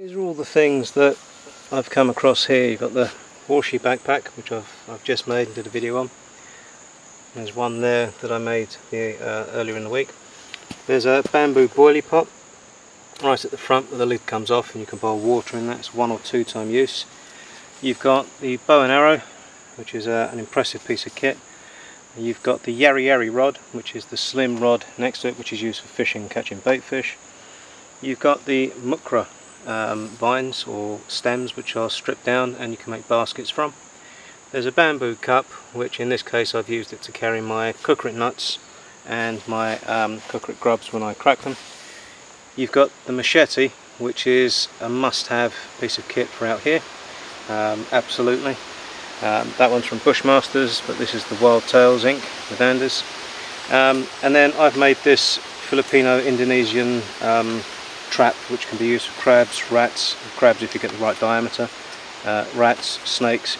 These are all the things that I've come across here. You've got the Washi backpack, which I've just made and did a video on. There's one there that I made earlier in the week. There's a bamboo boilie pot right at the front where the lid comes off and you can boil water in that. It's 1 or 2 time use. You've got the bow and arrow, which is an impressive piece of kit. You've got the Yari Yari rod, which is the slim rod next to it, which is used for fishing and catching bait fish. You've got the mukra vines or stems, which are stripped down and you can make baskets from. There's a bamboo cup, which in this case I've used it to carry my cookrit nuts and my cookrit grubs when I crack them. You've got the machete, which is a must-have piece of kit for out here. Absolutely. That one's from Bushmasters, but this is the Wild Tales Inc. with Anders. And then I've made this Filipino-Indonesian trap, which can be used for crabs, rats, crabs if you get the right diameter, rats, snakes.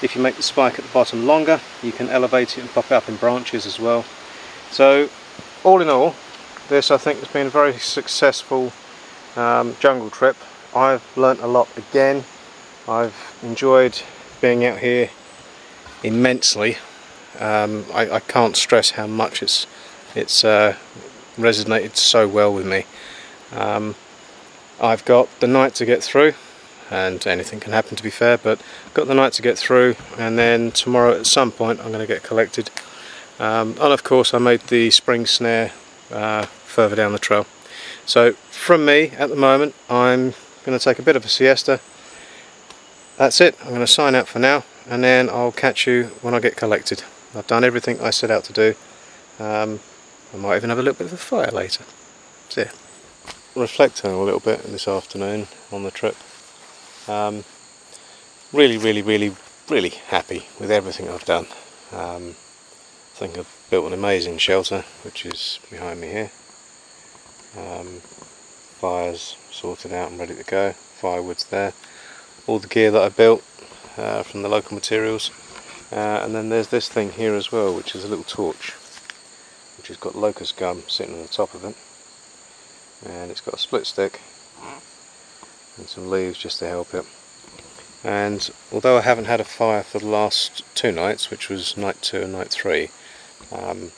If you make the spike at the bottom longer, you can elevate it and pop it up in branches as well. So all in all, this I think has been a very successful jungle trip. I've learnt a lot again. I've enjoyed being out here immensely. I can't stress how much it's resonated so well with me. I've got the night to get through, and anything can happen to be fair, but got the night to get through, and then tomorrow at some point I'm going to get collected. And of course I made the spring snare further down the trail. So from me at the moment, I'm going to take a bit of a siesta. That's it. I'm going to sign out for now, and then I'll catch you when I get collected. I've done everything I set out to do. I might even have a little bit of a fire later. See ya. Reflecting a little bit this afternoon on the trip. Really happy with everything I've done. I think I've built an amazing shelter, which is behind me here. Fire's sorted out and ready to go. Firewood's there. All the gear that I built from the local materials. And then there's this thing here as well, which is a little torch, which has got locust gum sitting on the top of it. And it's got a split stick and some leaves just to help it. And although I haven't had a fire for the last 2 nights, which was night 2 and night 3, I'm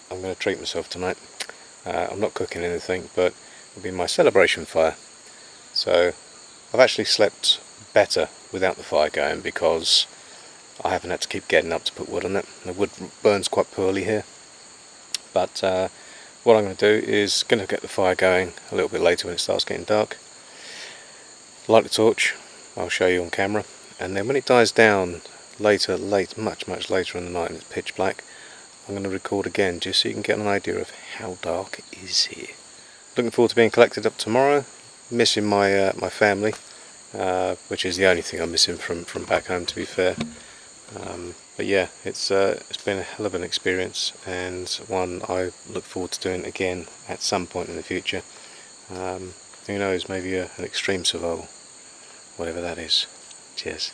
going to treat myself tonight. I'm not cooking anything, but it'll be my celebration fire. So I've actually slept better without the fire going, because I haven't had to keep getting up to put wood on it. The wood burns quite poorly here. But what I'm going to do is going to get the fire going a little bit later when it starts getting dark. Light the torch, I'll show you on camera, and then when it dies down much later in the night and it's pitch black, I'm going to record again just so you can get an idea of how dark it is here. Looking forward to being collected up tomorrow. Missing my my family, which is the only thing I'm missing from back home, to be fair. But yeah, it's been a hell of an experience, and one I look forward to doing again at some point in the future. Who knows, maybe an extreme survival, whatever that is. Cheers.